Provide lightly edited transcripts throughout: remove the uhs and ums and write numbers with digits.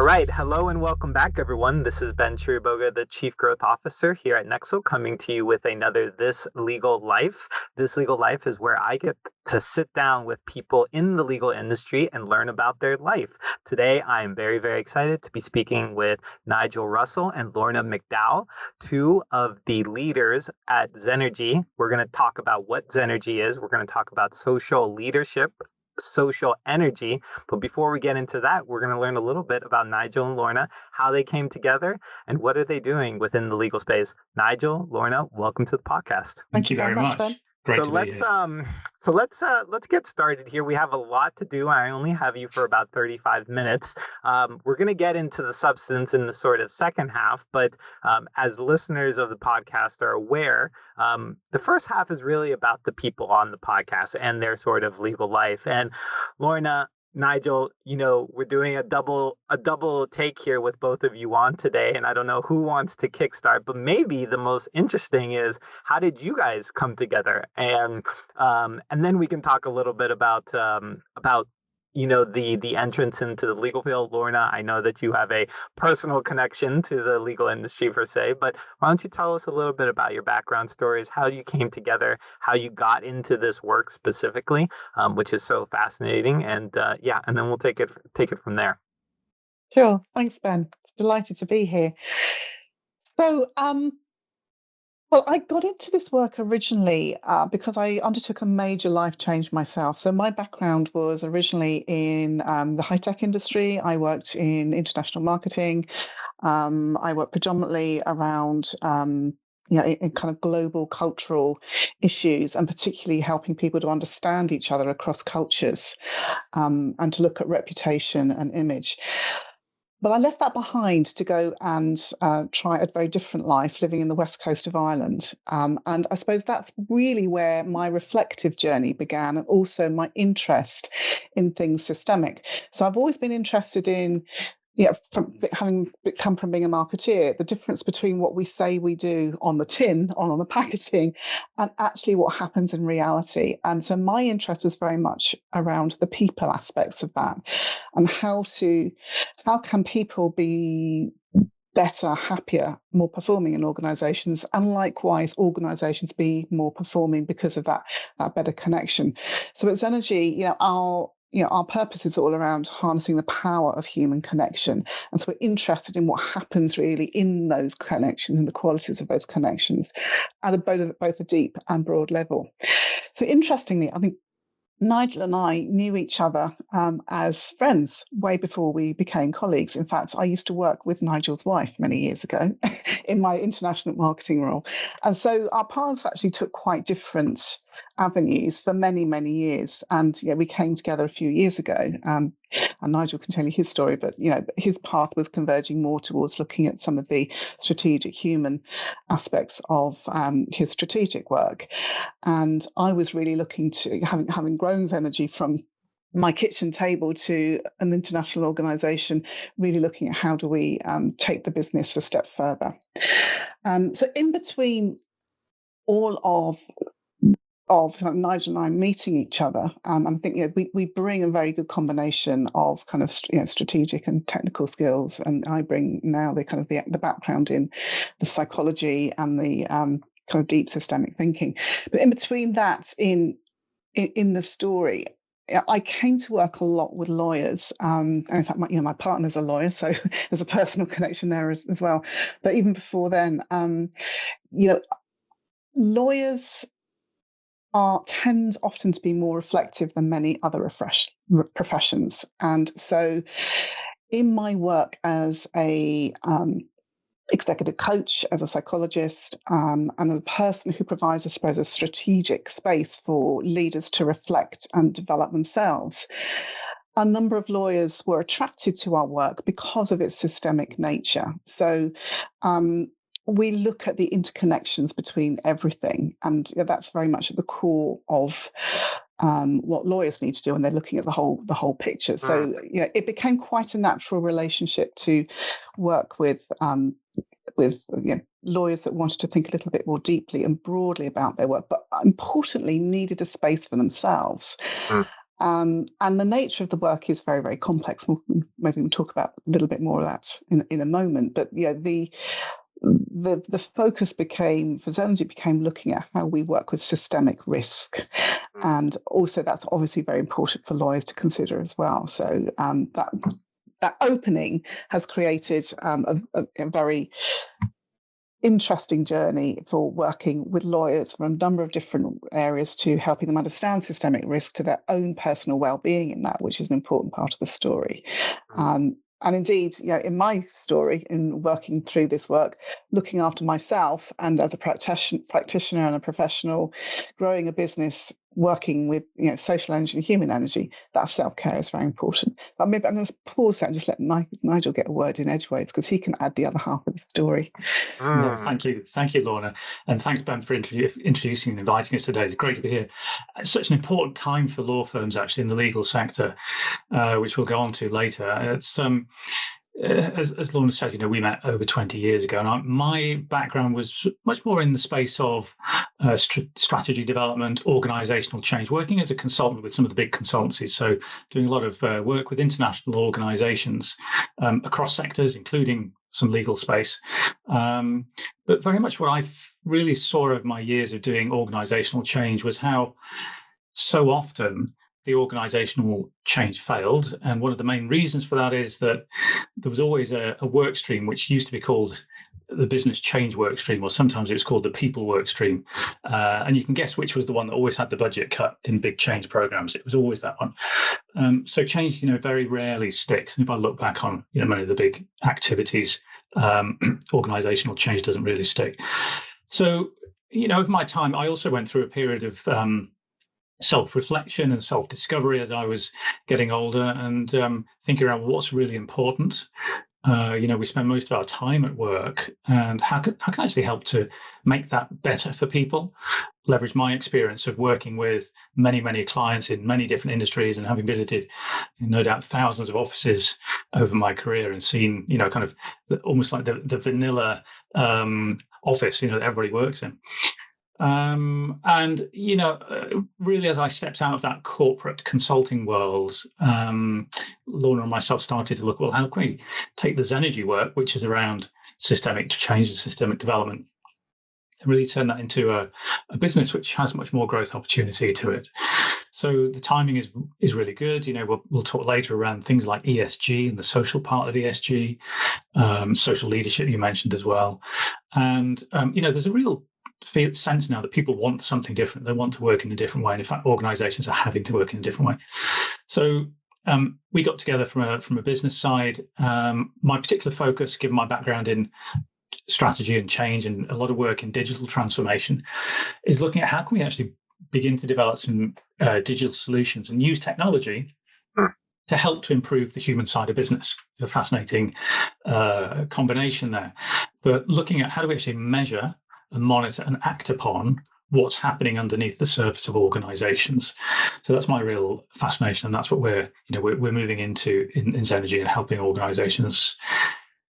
right. Hello and welcome back, everyone. This is Ben Chiriboga, the Chief Growth Officer here at Nexl, coming to you with another This Legal Life. This Legal Life is where I get to sit down with people in the legal industry and learn about their life. Today, I am very, very excited to be speaking with Nigel Russell and Lorna McDowell, two of the leaders at Xenergie. We're going to talk about what Xenergie is. We're going to talk about social leadership, social energy. But before we get into that, we're going to learn a little bit about Nigel and Lorna, how they came together, and what are they doing within the legal space. Nigel, Lorna, welcome to the podcast. Thank you very much. Ben. Great to be here. Let's get started here. We have a lot to do. I only have you for about 35 minutes. We're going to get into the substance in the sort of second half, but as listeners of the podcast are aware, the first half is really about the people on the podcast and their sort of legal life. And Lorna, Nigel, we're doing a double take here with both of you on today, and I don't know who wants to kickstart, but maybe the most interesting is, how did you guys come together? And then we can talk a little bit about the entrance into the legal field. Lorna, I know that you have a personal connection to the legal industry per se, but why don't you tell us a little bit about your background stories, how you came together, how you got into this work specifically, which is so fascinating, and and then we'll take it from there. Sure. Thanks, Ben. It's delighted to be here. So, well, I got into this work originally because I undertook a major life change myself. So my background was originally in the high-tech industry. I worked in international marketing. I worked predominantly around in kind of global cultural issues, and particularly helping people to understand each other across cultures and to look at reputation and image. But I left that behind to go and try a very different life, living in the west coast of Ireland. And I suppose that's really where my reflective journey began, and also my interest in things systemic. So I've always been interested in, from having come from being a marketeer, the difference between what we say we do on the tin, on the packaging, and actually what happens in reality. And so my interest was very much around the people aspects of that, and how can people be better, happier, more performing in organizations, and likewise organizations be more performing because of that better connection. So at Xenergie, our purpose is all around harnessing the power of human connection. And so we're interested in what happens really in those connections and the qualities of those connections at both a deep and broad level. So interestingly, I think Nigel and I knew each other as friends way before we became colleagues. In fact, I used to work with Nigel's wife many years ago in my international marketing role. And so our paths actually took quite different avenues for many, many years. And we came together a few years ago. And Nigel can tell you his story, but his path was converging more towards looking at some of the strategic human aspects of his strategic work. And I was really looking to, having grown Xenergie from my kitchen table to an international organization, really looking at how do we take the business a step further. So in between all of Nigel and I meeting each other, I think we bring a very good combination of kind of strategic and technical skills, and I bring now the background in the psychology and the kind of deep systemic thinking. But in between that, in the story, I came to work a lot with lawyers. In fact, my partner's a lawyer, so there's a personal connection there as well. But even before then, lawyers tend often to be more reflective than many other professions. And so in my work as a executive coach, as a psychologist, and as a person who provides, I suppose, a strategic space for leaders to reflect and develop themselves, a number of lawyers were attracted to our work because of its systemic nature. So we look at the interconnections between everything, and that's very much at the core of what lawyers need to do when they're looking at the whole picture. So it became quite a natural relationship to work with lawyers that wanted to think a little bit more deeply and broadly about their work, but importantly needed a space for themselves. And the nature of the work is very, very complex. Maybe we'll talk about a little bit more of that in a moment. But yeah, the focus for Xenergie became looking at how we work with systemic risk. And also that's obviously very important for lawyers to consider as well. So that opening has created a very interesting journey for working with lawyers from a number of different areas to helping them understand systemic risk to their own personal well-being in that, which is an important part of the story. And indeed, in my story, in working through this work, looking after myself and as a practitioner and a professional, growing a business, working with social energy and human energy, that self-care is very important. But maybe I'm going to pause there and just let Nigel get a word in edgeways, because he can add the other half of the story. No, thank you, Lorna, and thanks, Ben, for introducing and inviting us today. It's great to be here. It's such an important time for law firms, actually, in the legal sector, which we'll go on to later. It's as Lorna said, we met over 20 years ago, and my background was much more in the space of strategy development, organizational change, working as a consultant with some of the big consultancies. So doing a lot of work with international organizations across sectors, including some legal space. But very much what I really saw of my years of doing organizational change was how so often the organizational change failed. And one of the main reasons for that is that there was always a work stream which used to be called the business change work stream, or sometimes it was called the people work stream. And you can guess which was the one that always had the budget cut in big change programs. It was always that one. So change, very rarely sticks. And if I look back on, many of the big activities, organizational change doesn't really stick. So, over my time, I also went through a period of self-reflection and self-discovery as I was getting older, and thinking around what's really important. We spend most of our time at work, and how can I actually help to make that better for people? Leverage my experience of working with many, many clients in many different industries, and having visited, no doubt, thousands of offices over my career, and seen, kind of almost like the vanilla office, that everybody works in. Really, as I stepped out of that corporate consulting world, Lorna and myself started to look, well, how can we take the Xenergie work, which is around systemic change and systemic development, and really turn that into a business which has much more growth opportunity to it. So the timing is really good. We'll talk later around things like ESG and the social part of ESG, social leadership you mentioned as well. And, there's a real sense now that people want something different. They want to work in a different way. And in fact, organizations are having to work in a different way. So we got together from a business side. My particular focus, given my background in strategy and change and a lot of work in digital transformation, is looking at how can we actually begin to develop some digital solutions and use technology to help to improve the human side of business. It's a fascinating combination there. But looking at how do we actually measure and monitor and act upon what's happening underneath the surface of organizations. So that's my real fascination, and that's what we're moving into in Xenergie, and helping organizations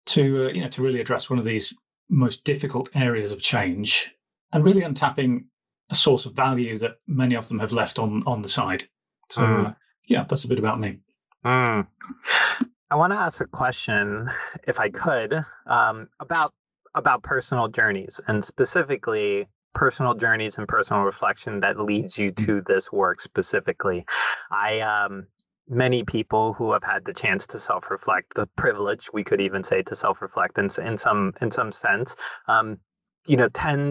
to really address one of these most difficult areas of change, and really untapping a source of value that many of them have left on the side. So that's a bit about me. I want to ask a question, if I could, about personal journeys, and specifically personal journeys and personal reflection that leads you to this work specifically. Many people who have had the chance to self-reflect, the privilege, we could even say, to self-reflect in some sense, tend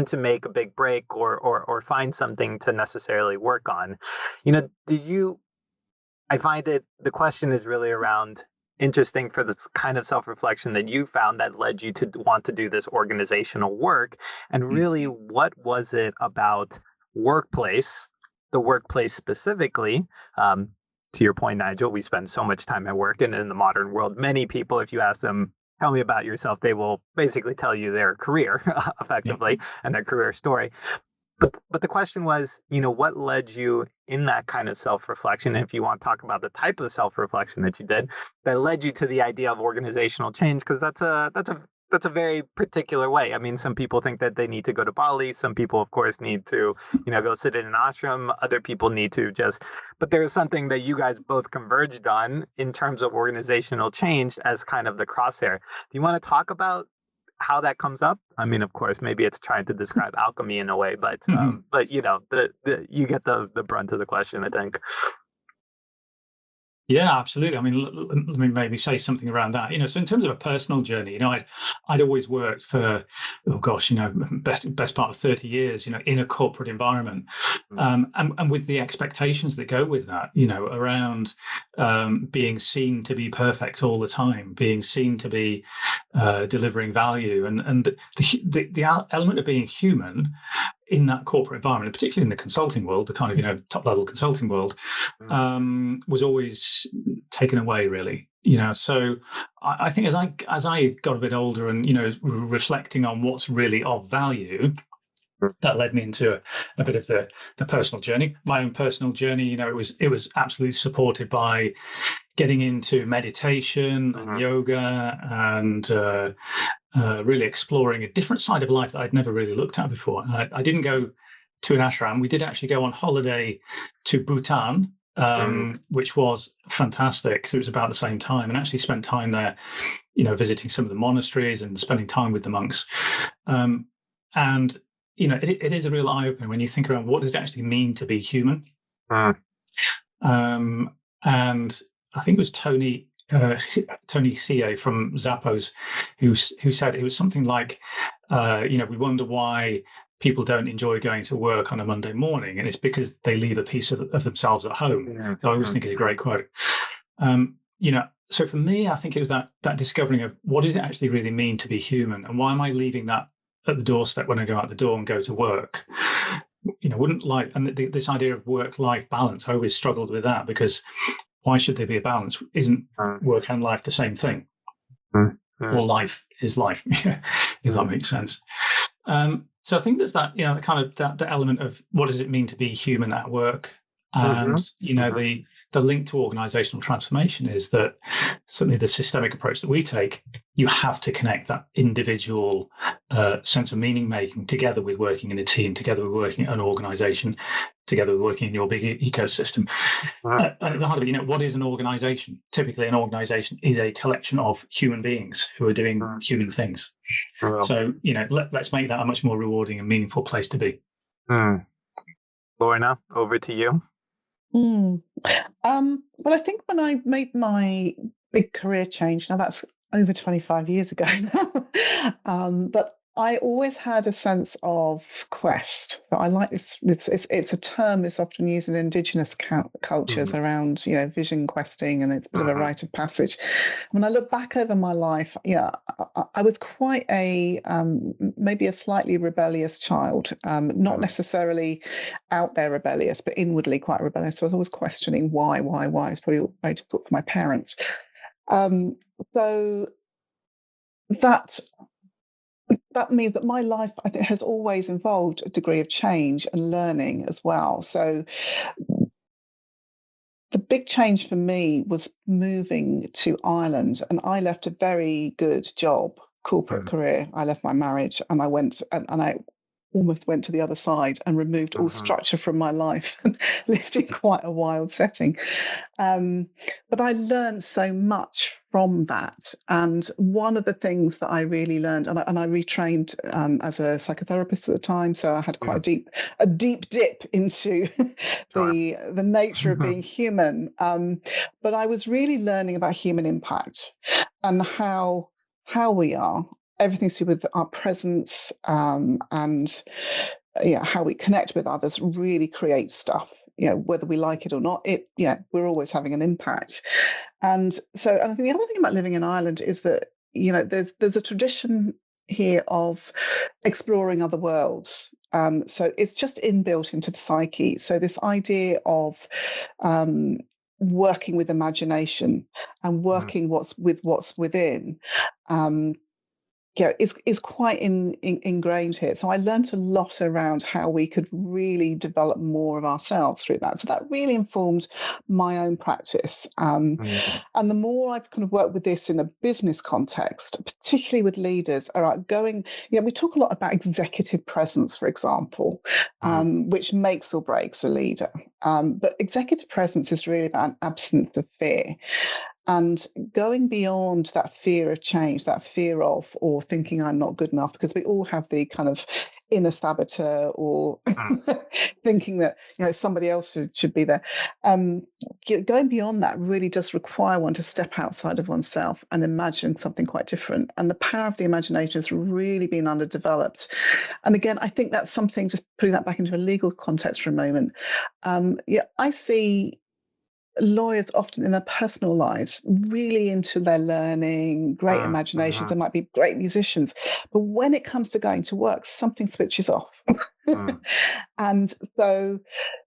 to make a big break or find something to necessarily work on. I find the question is really around interesting for the kind of self-reflection that you found that led you to want to do this organizational work. And really, what was it about the workplace specifically? To your point, Nigel, we spend so much time at work, and in the modern world, many people, if you ask them, tell me about yourself, they will basically tell you their career effectively and their career story. But the question was, what led you in that kind of self-reflection? If you want to talk about the type of self-reflection that you did, that led you to the idea of organizational change, because that's a that's a very particular way. I mean, some people think that they need to go to Bali. Some people, of course, need to, go sit in an ashram. Other people need to but there's something that you guys both converged on in terms of organizational change as kind of the crosshair. Do you want to talk about how that comes up? I mean, of course, maybe it's trying to describe alchemy in a way, but you get the brunt of the question, I think. Yeah, absolutely. I mean, let me maybe say something around that. So in terms of a personal journey, I'd always worked for, best part of 30 years, in a corporate environment, and with the expectations that go with that, around being seen to be perfect all the time, being seen to be delivering value, and the element of being human in that corporate environment, particularly in the consulting world, the kind of top level consulting world, was always taken away, really. So I think as I got a bit older and reflecting on what's really of value, that led me into a bit of the personal journey. My own personal journey, it was absolutely supported by getting into meditation and yoga and really exploring a different side of life that I'd never really looked at before. I didn't go to an ashram. We did actually go on holiday to Bhutan, which was fantastic. So it was about the same time, and actually spent time there, visiting some of the monasteries and spending time with the monks. And it is a real eye opener when you think around what does it actually mean to be human. And I think it was Tony CA from Zappos who said it was something like, we wonder why people don't enjoy going to work on a Monday morning, and it's because they leave a piece of themselves at home. Yeah. So I always think it's a great quote. So for me, I think it was that discovering of what does it actually really mean to be human, and why am I leaving that at the doorstep when I go out the door and go to work? This idea of work-life balance, I always struggled with that, because why should there be a balance? Isn't work and life the same thing? Or life is life, if that makes sense. So I think there's that, the kind of that element of what does it mean to be human at work, and the link to organizational transformation is that certainly the systemic approach that we take, you have to connect that individual sense of meaning making together with working in a team, together with working in an organization, together with working in your big ecosystem. And at the heart of it, what is an organization? Typically, an organization is a collection of human beings who are doing human things. So, let's make that a much more rewarding and meaningful place to be. Lorna, over to you. Well, I think when I made my big career change, now that's over 25 years ago now, but I always had a sense of quest. I like this. It's a term that's often used in Indigenous cultures around, vision questing, and it's a bit of a rite of passage. When I look back over my life, I was quite maybe a slightly rebellious child, not necessarily out there rebellious, but inwardly quite rebellious. So I was always questioning why. It's probably very difficult for my parents. So that means that my life, I think, has always involved a degree of change and learning as well. So the big change for me was moving to Ireland, and I left a very good job, corporate career. I left my marriage, and I went and I almost went to the other side and removed all structure from my life and lived in quite a wild setting. But I learned so much from that. And one of the things that I really learned, and I retrained as a psychotherapist at the time, so I had quite a deep dip into the nature of being human. But I was really learning about human impact and how we are. Everything to do with our presence and how we connect with others really creates stuff. Whether we like it or not, we're always having an impact. And so, I think the other thing about living in Ireland is that there's a tradition here of exploring other worlds. So it's just inbuilt into the psyche. So this idea of working with imagination and working with what's within. is quite ingrained here. So I learned a lot around how we could really develop more of ourselves through that. So that really informed my own practice. And the more I've kind of worked with this in a business context, particularly with leaders, we talk a lot about executive presence, for example, which makes or breaks a leader. But executive presence is really about an absence of fear. And going beyond that fear of change, that fear of, or thinking I'm not good enough, because we all have the kind of inner saboteur or thinking that, somebody else should be there. Going beyond that really does require one to step outside of oneself and imagine something quite different. And the power of the imagination has really been underdeveloped. And again, I think that's something, just putting that back into a legal context for a moment. I see lawyers often in their personal lives really into their learning, great imaginations. They might be great musicians, but when it comes to going to work, something switches off. And so,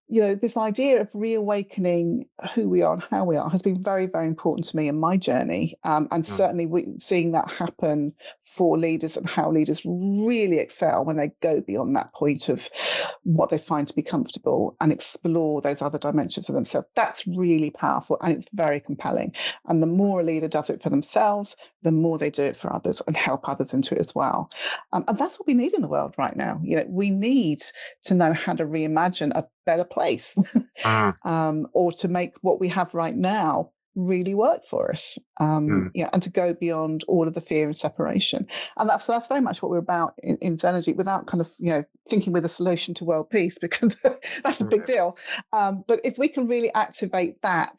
this idea of reawakening who we are and how we are has been very, very important to me in my journey. And certainly seeing that happen for leaders and how leaders really excel when they go beyond that point of what they find to be comfortable and explore those other dimensions of themselves. That's really powerful and it's very compelling. And the more a leader does it for themselves, the more they do it for others and help others into it as well. And that's what we need in the world right now. We need to know how to reimagine a better place or to make what we have right now really work for us, and to go beyond all of the fear and separation. And that's very much what we're about in Xenergie, without kind of thinking we're the solution to world peace, because that's a big deal. But if we can really activate that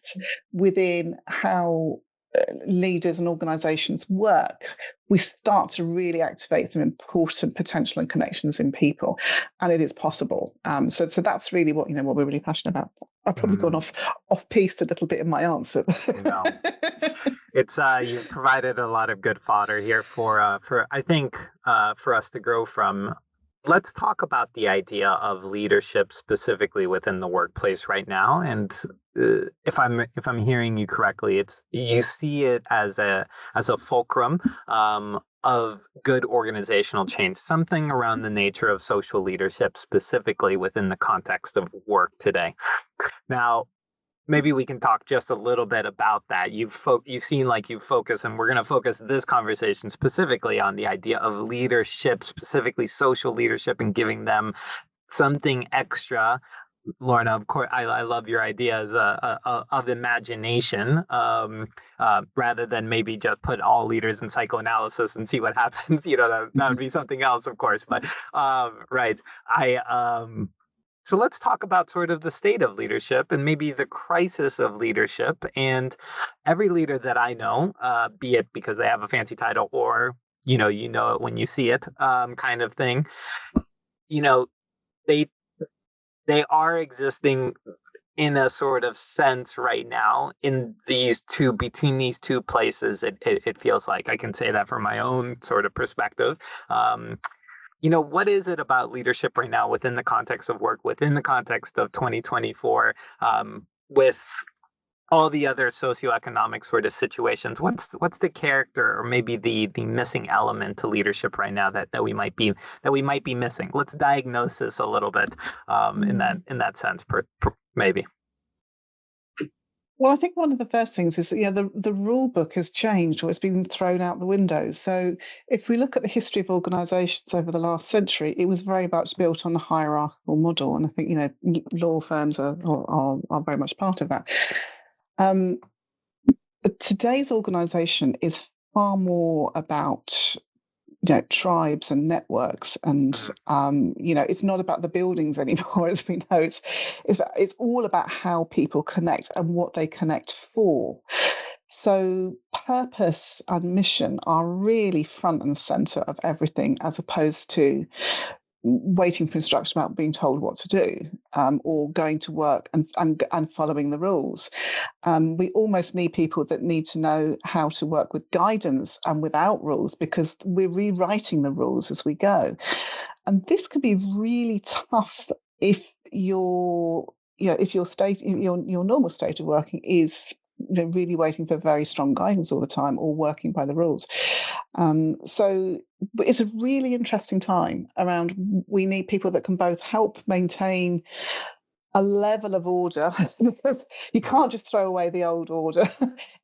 within how leaders and organizations work, we start to really activate some important potential and connections in people, and it is possible. So that's really what we're really passionate about. I've probably gone off piste a little bit in my answer. No, it's you've provided a lot of good fodder here for I think for us to grow from. Let's talk about the idea of leadership specifically within the workplace right now. And if I'm hearing you correctly, you see it as a fulcrum of good organizational change, something around the nature of social leadership, specifically within the context of work today. Now, maybe we can talk just a little bit about that. You've seen like you focus, and we're going to focus this conversation specifically on the idea of leadership, specifically social leadership, and giving them something extra. Lorna, of course, I love your ideas of imagination, rather than maybe just put all leaders in psychoanalysis and see what happens. That would be something else, of course. But right, So let's talk about sort of the state of leadership and maybe the crisis of leadership. And every leader that I know, be it because they have a fancy title or, you know it when you see it, kind of thing, they are existing in a sort of sense right now between these two places. It feels like I can say that from my own sort of perspective. What is it about leadership right now within the context of work, within the context of 2024, with all the other socioeconomic sort of situations? What's the character or maybe the missing element to leadership right now that we might be missing? Let's diagnose this a little bit in that sense, maybe. Well, I think one of the first things is that the rule book has changed, or it's been thrown out the window. So if we look at the history of organisations over the last century, it was very much built on the hierarchical model, and I think law firms are very much part of that. But today's organisation is far more about tribes and networks, and it's not about the buildings anymore, as we know. It's all about how people connect and what they connect for. So purpose and mission are really front and center of everything, as opposed to waiting for instruction about being told what to do, or going to work and following the rules. We almost need people that need to know how to work with guidance and without rules, because we're rewriting the rules as we go. And this can be really tough if your normal state of working is really waiting for very strong guidance all the time or working by the rules. So it's a really interesting time around. We need people that can both help maintain a level of order, because you can't just throw away the old order.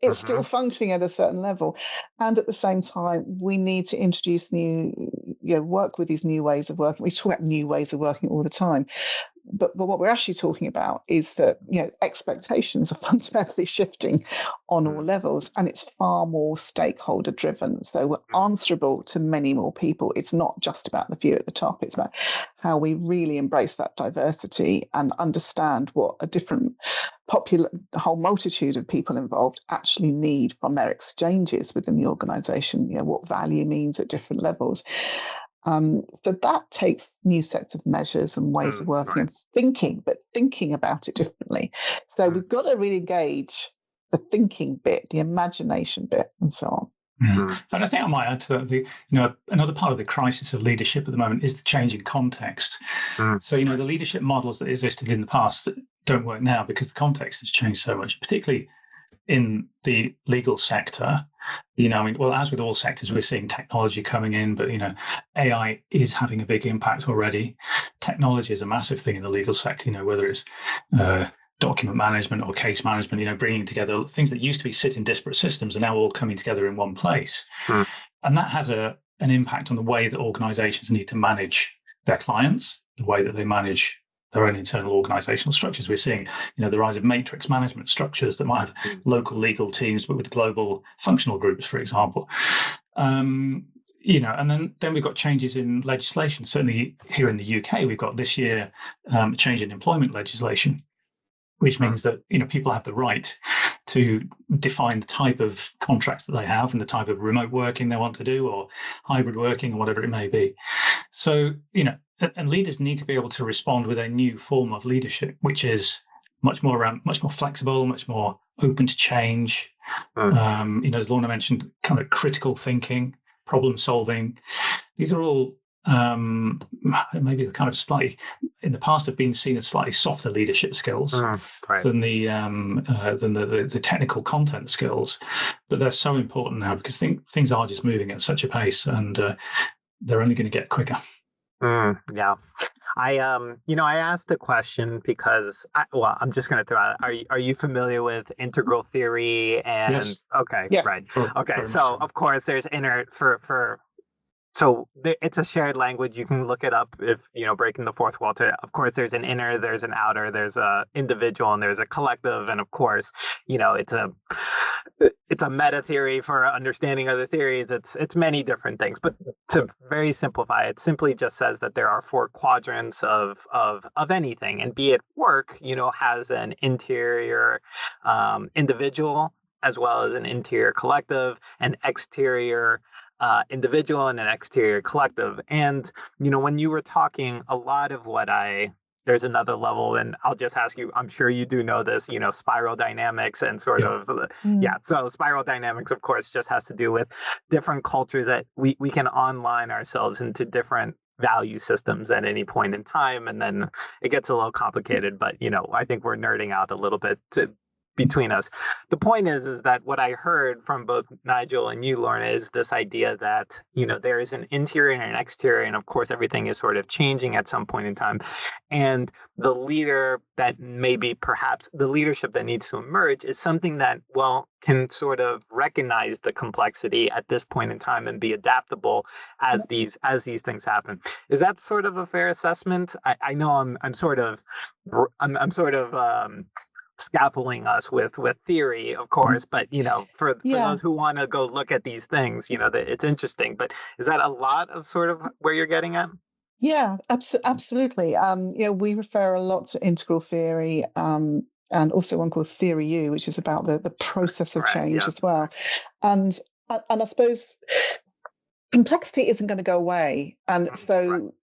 It's still functioning at a certain level. And at the same time, we need to introduce work with these new ways of working. We talk about new ways of working all the time. But what we're actually talking about is that expectations are fundamentally shifting on all levels, and it's far more stakeholder driven. So we're answerable to many more people. It's not just about the few at the top. It's about how we really embrace that diversity and understand what a different whole multitude of people involved actually need from their exchanges within the organisation. What value means at different levels. So that takes new sets of measures and ways of working and thinking about it differently. So we've got to really engage the thinking bit, the imagination bit, and so on. And I think I might add to that, another part of the crisis of leadership at the moment is the change in context. So, the leadership models that existed in the past don't work now because the context has changed so much, particularly in the legal sector. As with all sectors, we're seeing technology coming in, but, AI is having a big impact already. Technology is a massive thing in the legal sector, whether it's document management or case management, bringing together things that used to be sit in disparate systems are now all coming together in one place. And that has an impact on the way that organizations need to manage their clients, the way that they manage their own internal organizational structures. We're seeing, the rise of matrix management structures that might have local legal teams, but with global functional groups, for example. And then we've got changes in legislation. Certainly here in the UK, we've got this year a change in employment legislation, which means that, people have the right to define the type of contracts that they have and the type of remote working they want to do, or hybrid working, or whatever it may be. So, and leaders need to be able to respond with a new form of leadership, which is much more flexible, much more open to change. As Lorna mentioned, kind of critical thinking, problem solving. These are all maybe the kind of slightly, in the past, have been seen as slightly softer leadership skills than the technical content skills, but they're so important now because things are just moving at such a pace, and they're only going to get quicker. Yeah. I asked the question because I'm just going to throw out, are you familiar with integral theory? And yes. Okay, yes. Right. Okay. So of course there's so it's a shared language. You can look it up if, breaking the fourth wall. Of course, there's an inner, there's an outer, there's a individual, and there's a collective. And of course, it's a meta theory for understanding other theories. It's many different things. But to very simplify, it simply just says that there are four quadrants of anything, and be it work, has an interior individual as well as an interior collective, an exterior individual, and an exterior collective. And, when you were talking, a lot of there's another level, and I'll just ask you, I'm sure you do know this, spiral dynamics and sort of, so spiral dynamics, of course, just has to do with different cultures that we can online ourselves into different value systems at any point in time. And then it gets a little complicated, but, I think we're nerding out a little bit between us. The point is that what I heard from both Nigel and you, Lorna, is this idea that, there is an interior and an exterior, and of course everything is sort of changing at some point in time. And the leader that maybe perhaps the leadership that needs to emerge is something that, can sort of recognize the complexity at this point in time and be adaptable as these things happen. Is that sort of a fair assessment? I know I'm sort of scaffolding us with theory, of course, but for those who want to go look at these things, it's interesting. But is that a lot of sort of where you're getting at? Yeah, absolutely. We refer a lot to integral theory, and also one called Theory U, which is about the process of change as well. And I suppose complexity isn't going to go away, and so.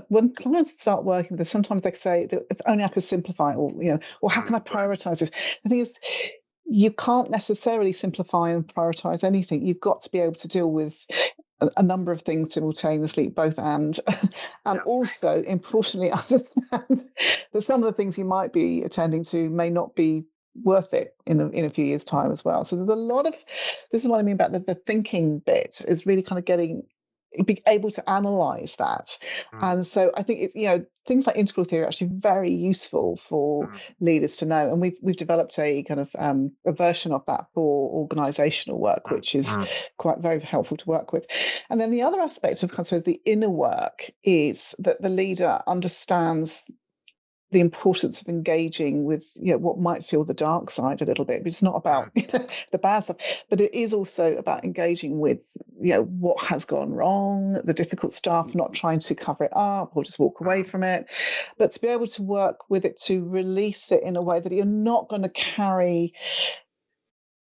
When clients start working with us, sometimes they say that if only I could simplify it, or how can I prioritize this? The thing is, you can't necessarily simplify and prioritize anything. You've got to be able to deal with a number of things simultaneously, both and also, importantly, understand that some of the things you might be attending to may not be worth it in a few years' time as well. So there's a lot of, this is what I mean about the thinking bit, is really kind of be able to analyze that. And so I think it's, things like integral theory are actually very useful for leaders to know. And we've developed a kind of a version of that for organizational work, which is quite very helpful to work with. And then the other aspect of kind of the inner work is that the leader understands the importance of engaging with what might feel the dark side a little bit. It's not about the bad stuff, but it is also about engaging with what has gone wrong, the difficult stuff, not trying to cover it up or just walk away from it, but to be able to work with it, to release it in a way that you're not going to carry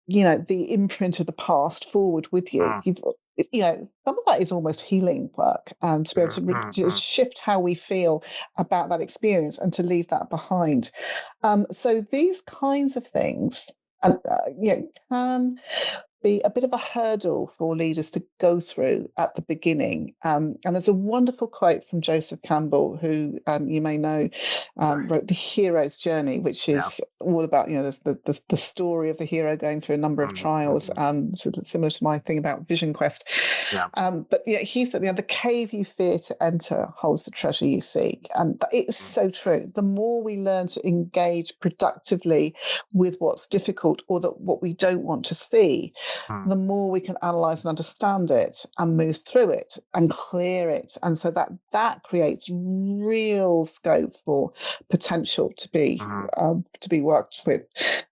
the imprint of the past forward with you. Some of that is almost healing work, and to be able to shift how we feel about that experience and to leave that behind. So these kinds of things can be a bit of a hurdle for leaders to go through at the beginning. And there's a wonderful quote from Joseph Campbell, who you may know, wrote The Hero's Journey, which is all about, the story of the hero going through a number of trials, similar to my thing about Vision Quest. But he said, the cave you fear to enter holds the treasure you seek. And it's so true. The more we learn to engage productively with what's difficult or what we don't want to see, the more we can analyze and understand it and move through it and clear it. And so that creates real scope for potential to be worked with.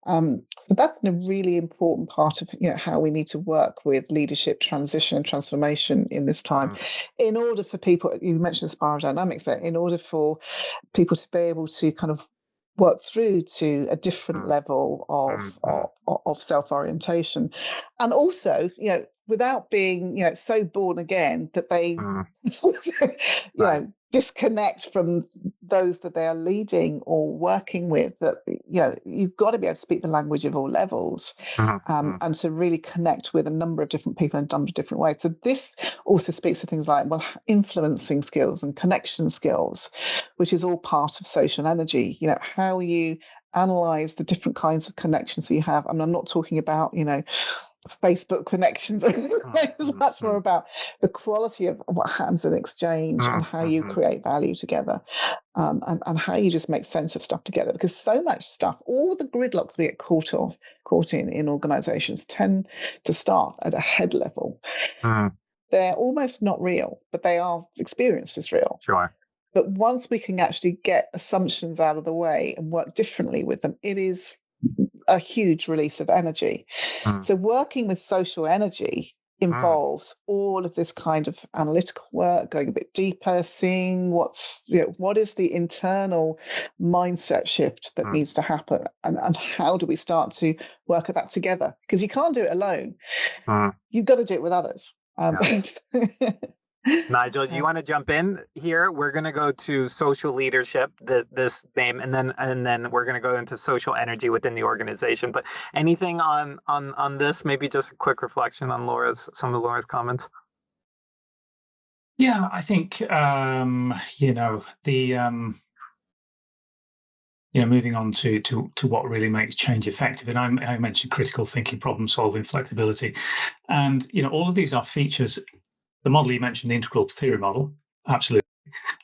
So that's a really important part of how we need to work with leadership transition and transformation in this time. In order for people, you mentioned spiral dynamics there, in order for people to be able to kind of work through to a different level of self-orientation, and also without being so born again that they disconnect from those that they are leading or working with. That you've got to be able to speak the language of all levels, and to really connect with a number of different people in a number of different ways. So this also speaks to things like influencing skills and connection skills, which is all part of social energy. How you analyze the different kinds of connections that you have. And I'm not talking about Facebook connections. It's much more about the quality of what happens in exchange and how you create value together, and how you just make sense of stuff together. Because so much stuff, all the gridlocks we get caught in organizations tend to start at a head level. They're almost not real, but they are experienced as real. Sure. But once we can actually get assumptions out of the way and work differently with them, it is a huge release of energy. So working with social energy involves all of this kind of analytical work, going a bit deeper, seeing what is the internal mindset shift that needs to happen, and how do we start to work at that together? Because you can't do it alone. You've got to do it with others. Nigel, do you want to jump in here? We're going to go to social leadership, this name, and then we're going to go into social energy within the organization. But anything on this? Maybe just a quick reflection on some of Laura's comments. Yeah, I think moving on to what really makes change effective. And I mentioned critical thinking, problem solving, flexibility, and all of these are features. The model you mentioned, the integral theory model, absolutely.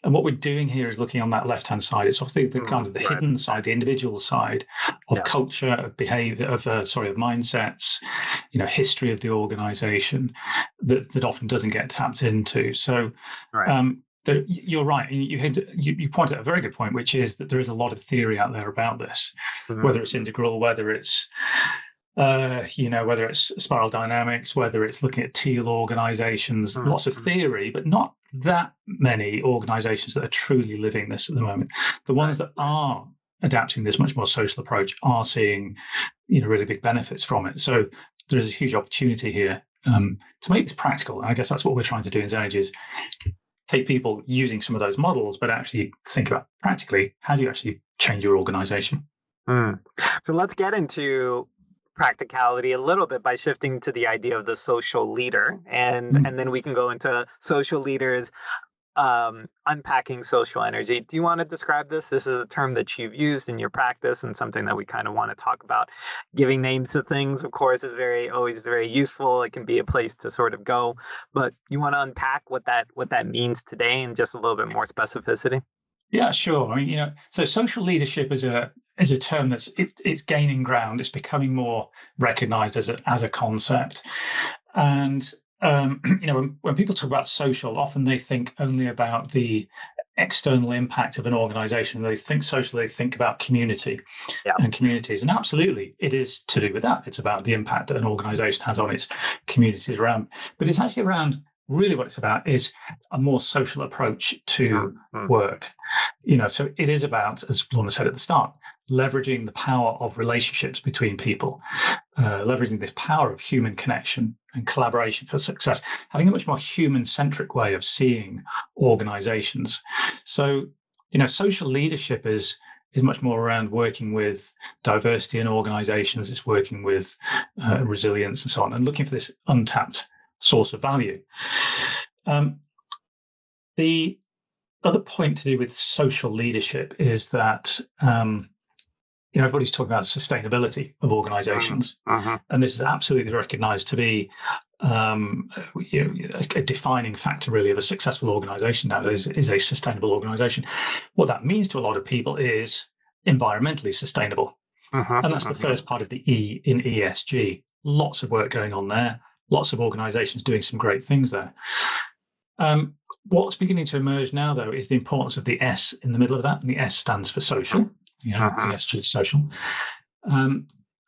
And what we're doing here is looking on that left-hand side. It's obviously the kind of the hidden side, the individual side of culture, of behavior, of mindsets, history of the organization that often doesn't get tapped into. So you're right. You point out a very good point, which is that there is a lot of theory out there about this, whether it's integral, whether it's whether it's spiral dynamics, whether it's looking at teal organizations, lots of theory, but not that many organizations that are truly living this at the moment. The ones that are adapting this much more social approach are seeing, really big benefits from it. So there's a huge opportunity here to make this practical. And I guess that's what we're trying to do in Xenergie, is take people using some of those models, but actually think about practically, how do you actually change your organization? So let's get into practicality a little bit by shifting to the idea of the social leader, and then we can go into social leaders unpacking social energy. Do you want to describe this? This is a term that you've used in your practice and something that we kind of want to talk about. Giving names to things, of course, is always very useful. It can be a place to sort of go, but you want to unpack what that means today in just a little bit more specificity? Yeah, sure. I mean, so social leadership is a term it's gaining ground. It's becoming more recognized as a concept. And when people talk about social, often they think only about the external impact of an organization. They think social, they think about community and communities. And absolutely, it is to do with that. It's about the impact that an organization has on its communities around. But it's actually around, really what it's about is a more social approach to work. So it is about, as Lorna said at the start, leveraging the power of relationships between people, leveraging this power of human connection and collaboration for success, having a much more human-centric way of seeing organizations. So, social leadership is much more around working with diversity in organizations. It's working with resilience and so on, and looking for this untapped source of value. The other point to do with social leadership is that everybody's talking about sustainability of organizations, and this is absolutely recognized to be a defining factor, really, of a successful organization now is a sustainable organization. What that means to a lot of people is environmentally sustainable. And that's the first part of the E in ESG. Lots of work going on there. Lots of organizations doing some great things there. What's beginning to emerge now, though, is the importance of the S in the middle of that, and the S stands for social. ESG is social.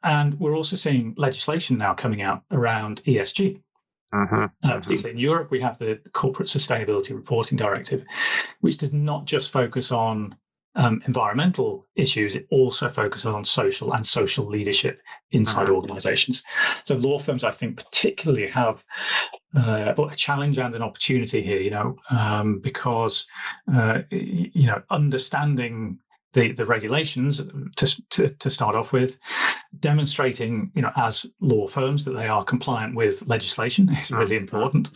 And we're also seeing legislation now coming out around ESG. Particularly in Europe, we have the Corporate Sustainability Reporting Directive, which does not just focus on environmental issues, it also focuses on social and social leadership inside organizations. So law firms, I think, particularly have a challenge and an opportunity here, because, understanding the regulations to start off with, demonstrating, as law firms that they are compliant with legislation is really important.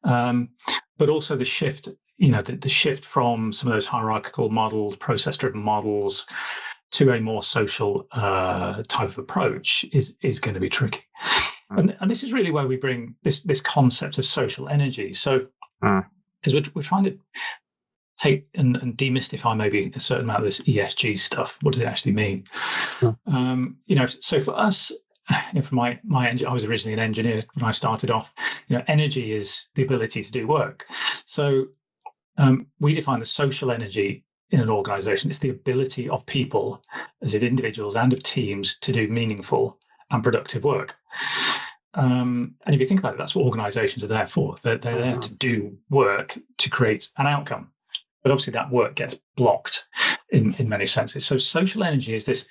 But also the shift, the shift from some of those hierarchical models, process-driven models, to a more social type of approach is going to be tricky. And this is really where we bring this concept of social energy. So, because we're trying to take and demystify maybe a certain amount of this ESG stuff. What does it actually mean? So for us, for my I was originally an engineer when I started off. Energy is the ability to do work. So we define the social energy in an organization. It's the ability of people, as of individuals and of teams, to do meaningful and productive work. And if you think about it, that's what organizations are there for. They're there to do work to create an outcome. But obviously that work gets blocked in many senses. So social energy is this,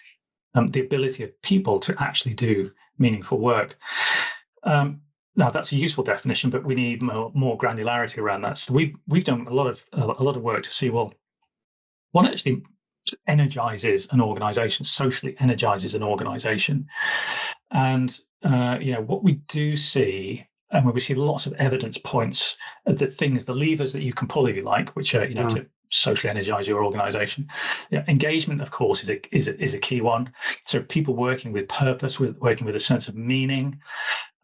the ability of people to actually do meaningful work. Now that's a useful definition, but we need more granularity around that. So we've done a lot of work to see, well, what actually energizes an organization, socially energizes an organization. And what we do see, and where we see lots of evidence points of the things, the levers that you can pull, if you like, which are to socially energize your organization. Engagement, of course, is a key one. So people working with purpose, working with a sense of meaning,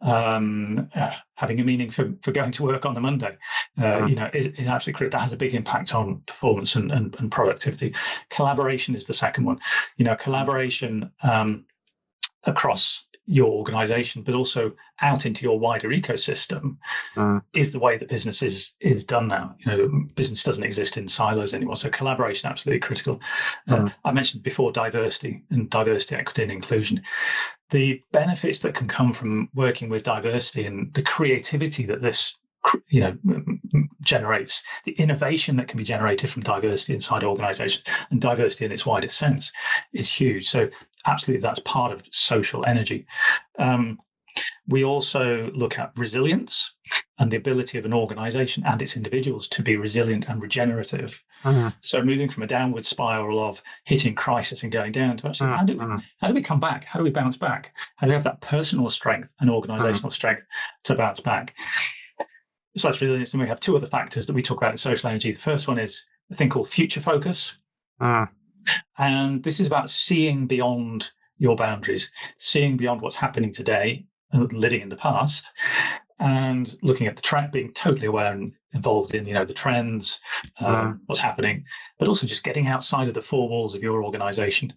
having a meaning for going to work on the Monday, is absolutely critical. That has a big impact on performance and productivity. Collaboration is the second one. Collaboration across your organization, but also out into your wider ecosystem, is the way that business is done now. Business doesn't exist in silos anymore. So collaboration, absolutely critical. I mentioned before diversity, equity, and inclusion. The benefits that can come from working with diversity and the creativity that this generates, the innovation that can be generated from diversity inside organizations, and diversity in its widest sense is huge. So absolutely, that's part of social energy. We also look at resilience and the ability of an organization and its individuals to be resilient and regenerative. So moving from a downward spiral of hitting crisis and going down to actually, how do we come back? How do we bounce back? How do we have that personal strength and organizational strength to bounce back? So that's really interesting. We have two other factors that we talk about in social energy. The first one is a thing called future focus. And this is about seeing beyond your boundaries, seeing beyond what's happening today, living in the past, and looking at the trend, being totally aware and involved in, the trends, what's happening, but also just getting outside of the four walls of your organization,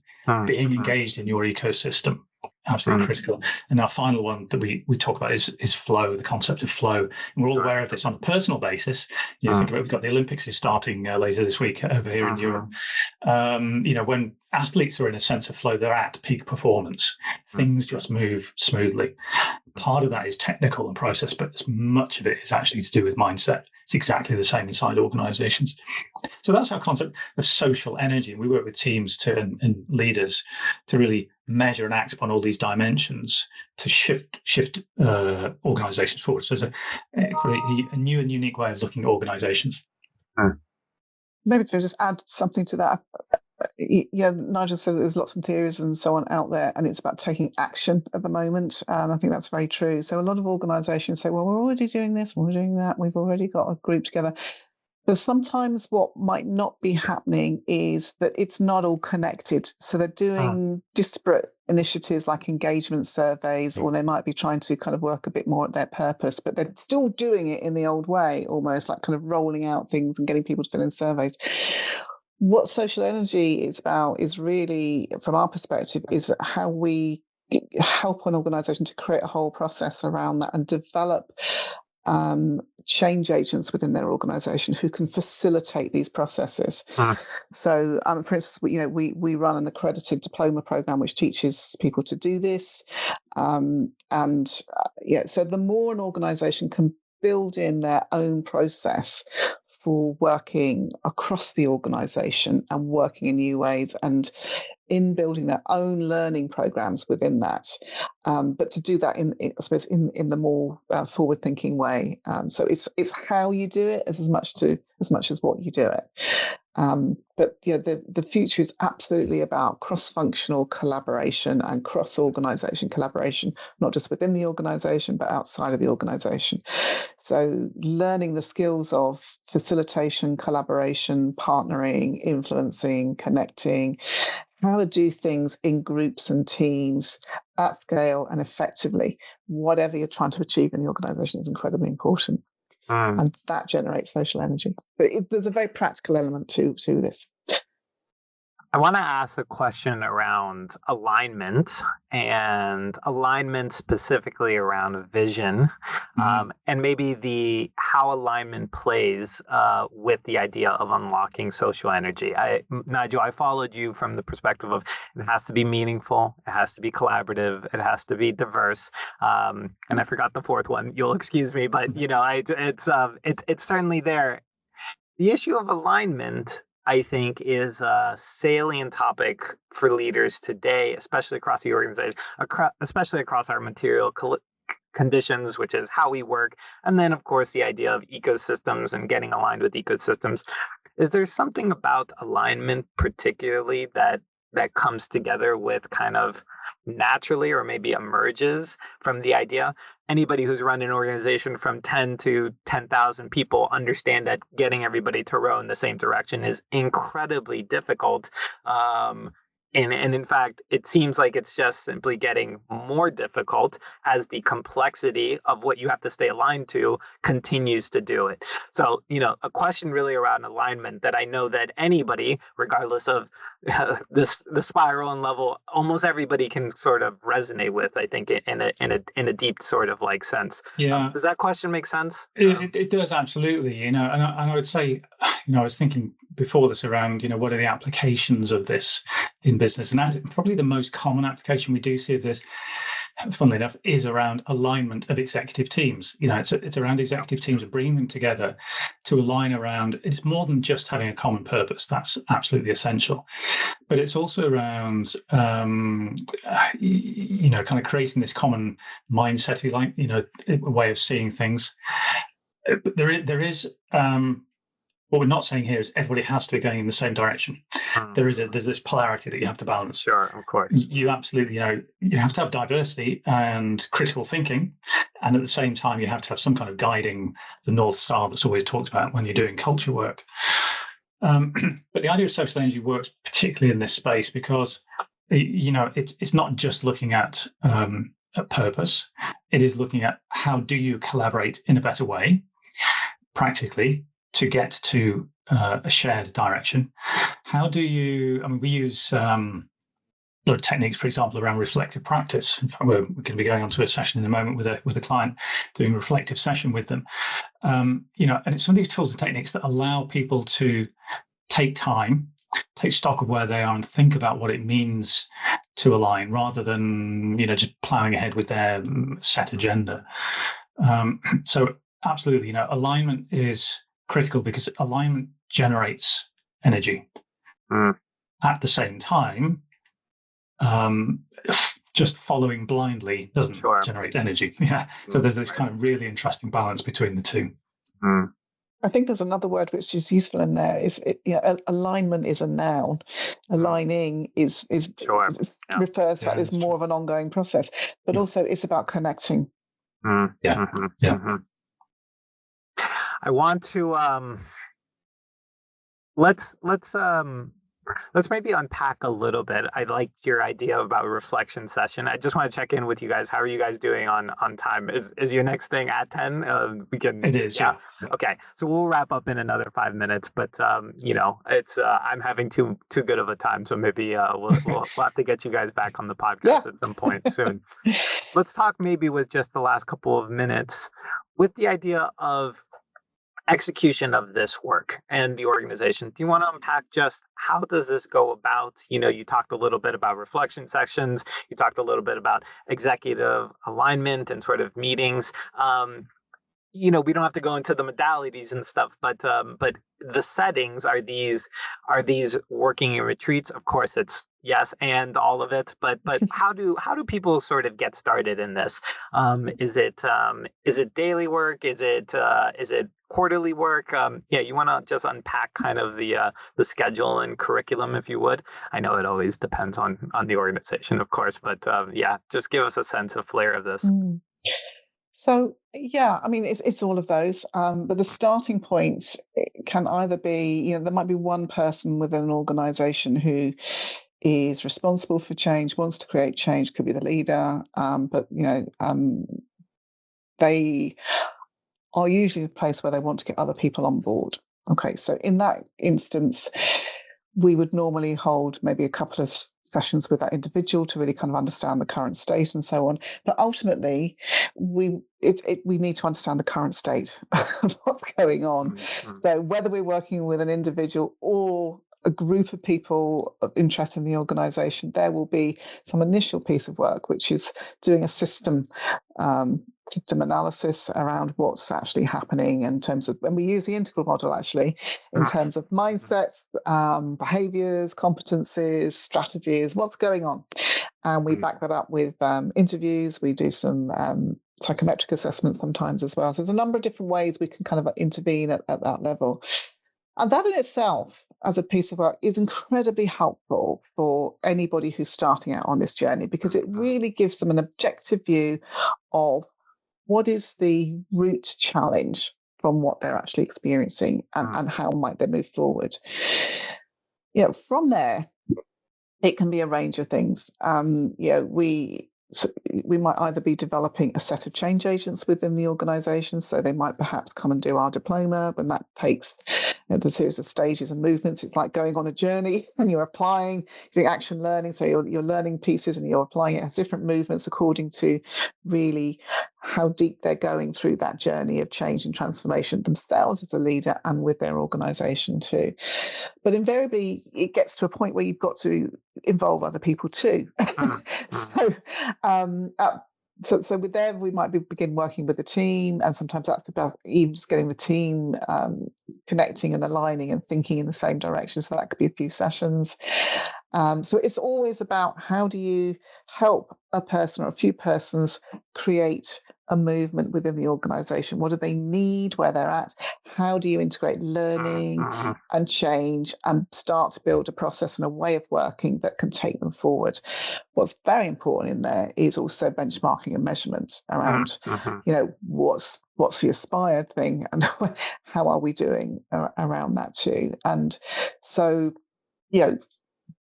being engaged in your ecosystem. Absolutely critical. And our final one that we talk about is flow, the concept of flow. And we're all aware of this on a personal basis. Think about, we've got the Olympics is starting later this week over here in Europe. When athletes are in a sense of flow, they're at peak performance. Things just move smoothly. Part of that is technical and process, but as much of it is actually to do with mindset. It's exactly the same inside organizations. So that's our concept of social energy. We work with teams and leaders to really measure and act upon all these dimensions to shift organizations forward. So it's a new and unique way of looking at organizations. Maybe to just add something to that. Nigel said there's lots of theories and so on out there, and it's about taking action at the moment. And I think that's very true. So a lot of organizations say, well, we're already doing this, we're doing that, we've already got a group together. But sometimes what might not be happening is that it's not all connected. So they're doing disparate initiatives like engagement surveys, or they might be trying to kind of work a bit more at their purpose, but they're still doing it in the old way, almost like kind of rolling out things and getting people to fill in surveys. What social energy is about is really, from our perspective, is how we help an organization to create a whole process around that and develop change agents within their organization who can facilitate these processes. So, for instance, we run an accredited diploma program which teaches people to do this. So the more an organization can build in their own process for working across the organization and working in new ways and in building their own learning programs within that, but to do that in the more forward-thinking way. So it's how you do it as much as what you do it. But the future is absolutely about cross-functional collaboration and cross-organization collaboration, not just within the organization, but outside of the organization. So learning the skills of facilitation, collaboration, partnering, influencing, connecting, how to do things in groups and teams at scale and effectively, whatever you're trying to achieve in the organization is incredibly important. And that generates social energy. But there's a very practical element to this. I want to ask a question around alignment, and alignment specifically around vision, and maybe how alignment plays with the idea of unlocking social energy. Nigel, I followed you from the perspective of it has to be meaningful, it has to be collaborative, it has to be diverse, and I forgot the fourth one. You'll excuse me, but it's certainly there. The issue of alignment, I think, is a salient topic for leaders today, especially across the organization, especially across our material conditions, which is how we work. And then, of course, the idea of ecosystems and getting aligned with ecosystems. Is there something about alignment particularly that comes together with kind of naturally, or maybe emerges from the idea? Anybody who's run an organization from 10 to 10,000 people understand that getting everybody to row in the same direction is incredibly difficult. And in fact, it seems like it's just simply getting more difficult as the complexity of what you have to stay aligned to continues to do it. So, a question really around alignment that I know that anybody, regardless of the spiral and level, almost everybody can sort of resonate with, I think, in a deep sort of like sense. Yeah. Does that question make sense? It does, absolutely. And I would say, I was thinking before this around, what are the applications of this in business? And probably the most common application we do see of this, funnily enough, is around alignment of executive teams. It's around executive teams and bringing them together to align around. It's more than just having a common purpose. That's absolutely essential. But it's also around, kind of creating this common mindset, if you like, a way of seeing things. But there is what we're not saying here is everybody has to be going in the same direction. there's this polarity that you have to balance. Sure, of course. You absolutely, you have to have diversity and critical thinking, and at the same time, you have to have some kind of guiding the North Star that's always talked about when you're doing culture work. But the idea of social energy works particularly in this space because, it's not just looking at purpose. It is looking at how do you collaborate in a better way, practically, to get to a shared direction. How do you? We use a lot of techniques, for example, around reflective practice. In fact, we're going to be going on to a session in a moment with a client, doing a reflective session with them. And it's some of these tools and techniques that allow people to take time, take stock of where they are, and think about what it means to align, rather than just plowing ahead with their set agenda. So absolutely, alignment is critical because alignment generates energy. At the same time, just following blindly doesn't generate energy. So there's this kind of really interesting balance between the two. I think there's another word which is useful in there. Alignment is a noun. Aligning is refers to that as more of an ongoing process, but also it's about connecting. I want to let's maybe unpack a little bit. I like your idea about a reflection session. I just want to check in with you guys. How are you guys doing on time? Is your next thing at 10? We can. It is. Yeah. Okay. So we'll wrap up in another 5 minutes. But it's I'm having too good of a time. So maybe we'll have to get you guys back on the podcast at some point soon. Let's talk maybe with just the last couple of minutes with the idea of execution of this work and the organization. Do you want to unpack just how does this go about? You talked a little bit about reflection sessions. You talked a little bit about executive alignment and sort of meetings. We don't have to go into the modalities and stuff, but the settings are these working in retreats. Of course, it's yes and all of it, but how do people sort of get started in this? Is it daily work? Is it quarterly work? You want to just unpack kind of the schedule and curriculum, if you would. I know it always depends on the organization, of course, but just give us a sense of flair of this. So, it's all of those. But the starting point can either be, there might be one person within an organization who is responsible for change, wants to create change, could be the leader, but they are usually a place where they want to get other people on board. Okay, so in that instance, we would normally hold maybe a couple of sessions with that individual to really kind of understand the current state and so on. But ultimately, we need to understand the current state of what's going on. So whether we're working with an individual or a group of people of interest in the organization, there will be some initial piece of work, which is doing a system analysis around what's actually happening in terms of, when we use the integral model actually, in terms of mindsets, behaviors, competencies, strategies, what's going on. And we back that up with interviews. We do some psychometric assessments sometimes as well. So there's a number of different ways we can kind of intervene at that level. And that in itself, as a piece of work, is incredibly helpful for anybody who's starting out on this journey, because it really gives them an objective view of what is the root challenge from what they're actually experiencing, and how might they move forward. From there, it can be a range of things. We might either be developing a set of change agents within the organisation, so they might perhaps come and do our diploma, and that takes the series of stages and movements. It's like going on a journey, and you're applying, doing action learning, so you're learning pieces and you're applying it as different movements according to really how deep they're going through that journey of change and transformation themselves as a leader and with their organisation too. But invariably, it gets to a point where you've got to involve other people too. So with them, we might begin working with the team, and sometimes that's about even just getting the team connecting and aligning and thinking in the same direction. So that could be a few sessions. So it's always about how do you help a person or a few persons create a movement within the organization? What do they need where they're at? How do you integrate learning and change and start to build a process and a way of working that can take them forward? What's very important in there is also benchmarking and measurement around, what's the aspired thing and how are we doing around that too? And so,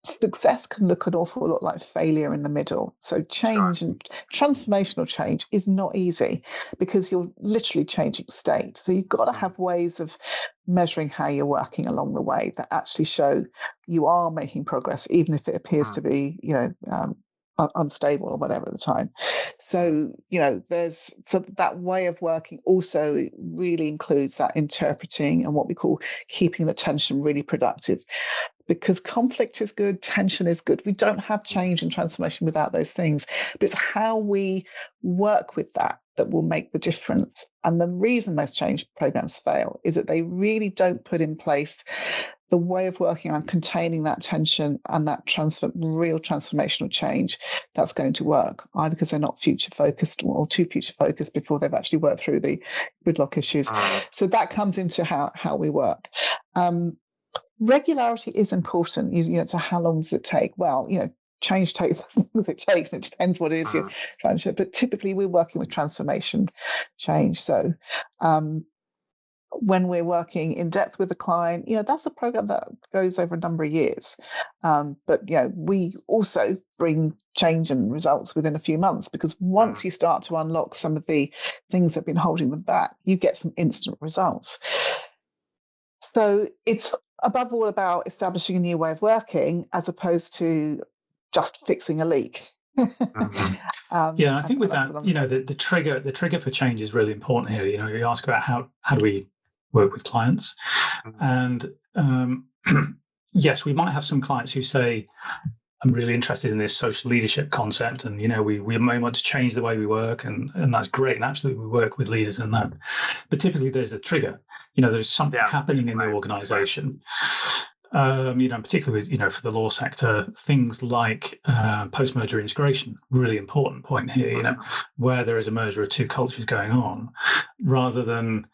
success can look an awful lot like failure in the middle. So change and transformational change is not easy because you're literally changing state. So you've got to have ways of measuring how you're working along the way that actually show you are making progress, even if it appears to be, unstable or whatever at the time. So, so that way of working also really includes that interpreting and what we call keeping the tension really productive. Because conflict is good, tension is good. We don't have change and transformation without those things. But it's how we work with that will make the difference. And the reason most change programs fail is that they really don't put in place the way of working on containing that tension and that real transformational change that's going to work, either because they're not future focused or too future focused before they've actually worked through the gridlock issues. So that comes into how we work. Regularity is important. So how long does it take? Well, change takes as long as it takes. It depends what it is you're trying to. But typically, we're working with transformation change. So when we're working in depth with a client, that's a program that goes over a number of years. But we also bring change and results within a few months, because once you start to unlock some of the things that have been holding them back, you get some instant results. So it's above all about establishing a new way of working as opposed to just fixing a leak. I think with that, the trigger for change is really important here. You ask about how do we work with clients, and yes, we might have some clients who say, I'm really interested in this social leadership concept, and we may want to change the way we work, and that's great, and absolutely we work with leaders in that. But typically there's a trigger. There's something happening in the organization. Particularly with, for the law sector, things like post-merger integration, really important point here, where there is a merger of two cultures going on, rather than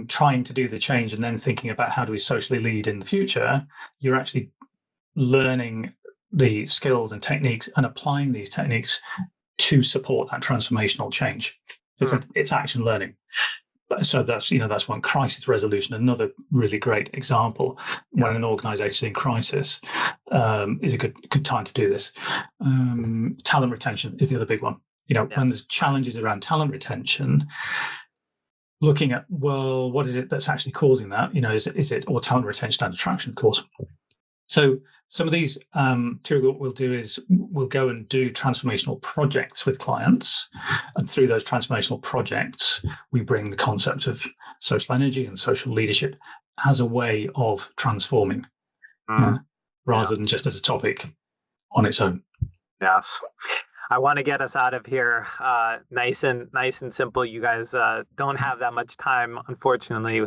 trying to do the change and then thinking about how do we socially lead in the future. You're actually learning the skills and techniques and applying these techniques to support that transformational change. It's action learning. So that's one. Crisis resolution, another really great example. When an organisation is in crisis, is a good time to do this. Talent retention is the other big one. When there's challenges around talent retention, looking at, well, what is it that's actually causing that? Is it or talent retention and attraction, of course. So some of these, typically what we'll do is we'll go and do transformational projects with clients. And through those transformational projects, we bring the concept of social energy and social leadership as a way of transforming, rather than just as a topic on its own. Yes. I want to get us out of here nice and simple. You guys don't have that much time, unfortunately,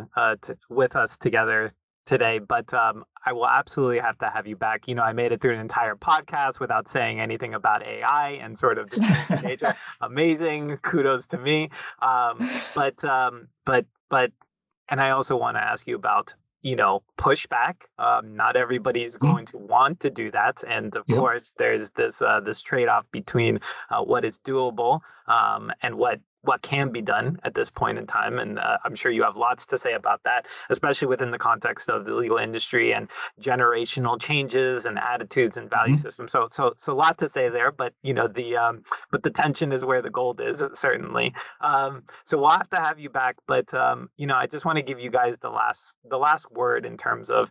with us together today, but I will absolutely have to have you back. I made it through an entire podcast without saying anything about AI and sort of the nature. Amazing, kudos to me. But and I also want to ask you about pushback. Not everybody's going to want to do that, and of course, there's this trade-off between what is doable and what can be done at this point in time. And I'm sure you have lots to say about that, especially within the context of the legal industry and generational changes and attitudes and value systems. So a lot to say there, but but the tension is where the gold is, certainly. So we'll have to have you back, but I just want to give you guys the last word in terms of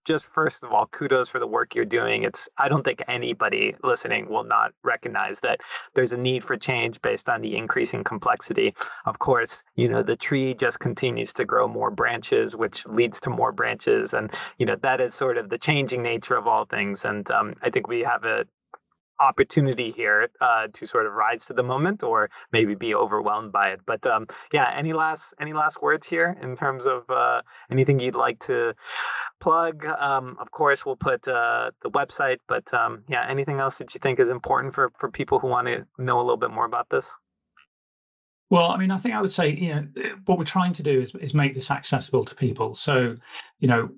just first of all, kudos for the work you're doing. I don't think anybody listening will not recognize that there's a need for change based on the increasing complexity. Of course, the tree just continues to grow more branches, which leads to more branches. And, that is sort of the changing nature of all things. And I think we have a opportunity here to sort of rise to the moment, or maybe be overwhelmed by it. But any last words here in terms of anything you'd like to plug? Of course, we'll put the website, but anything else that you think is important for people who want to know a little bit more about this? Well, I mean, I think I would say, what we're trying to do is make this accessible to people. So,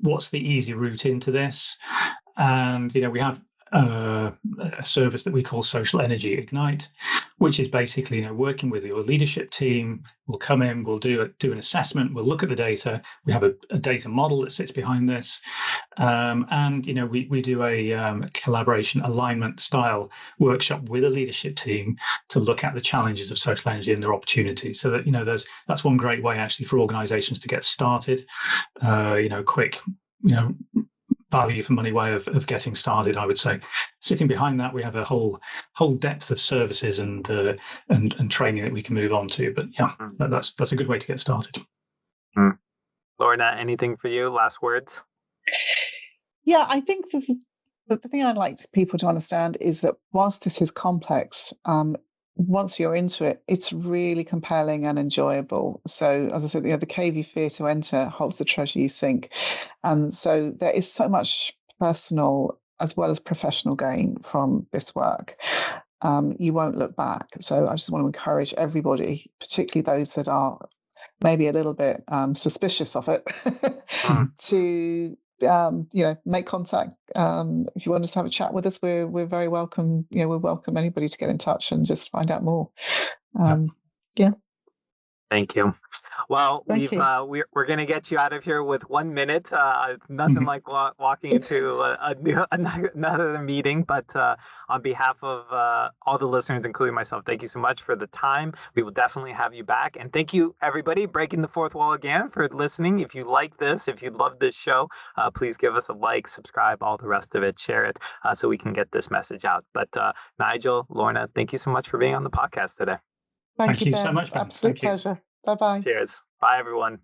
what's the easy route into this? And, we have a service that we call Social Energy Ignite, which is basically, working with your leadership team. We'll come in, we'll do an assessment, we'll look at the data. We have a data model that sits behind this. And, we do a collaboration alignment style workshop with a leadership team to look at the challenges of social energy and their opportunities. So that, that's one great way actually for organizations to get started, quick, value for money way of getting started, I would say. Sitting behind that, we have a whole depth of services and training that we can move on to. But yeah, that's a good way to get started. Lorna, anything for you? Last words? Yeah, I think the thing I'd like people to understand is that whilst this is complex, once you're into it, it's really compelling and enjoyable. So, as I said, the cave you fear to enter holds the treasure you sink. And so there is so much personal as well as professional gain from this work. You won't look back. So I just want to encourage everybody, particularly those that are maybe a little bit suspicious of it, to make contact. If you want us to have a chat with us, we're very welcome. We welcome anybody to get in touch and just find out more. Yeah. Thank you. Well, Thank you. We're going to get you out of here with 1 minute. Nothing like walking into another meeting. But on behalf of all the listeners, including myself, thank you so much for the time. We will definitely have you back. And thank you, everybody, breaking the fourth wall again, for listening. If you like this, if you love this show, please give us a like, subscribe, all the rest of it, share it, so we can get this message out. But Nigel, Lorna, thank you so much for being on the podcast today. Thank you, Ben. so much, Ben. Absolute pleasure. Bye-bye. Cheers. Bye, everyone.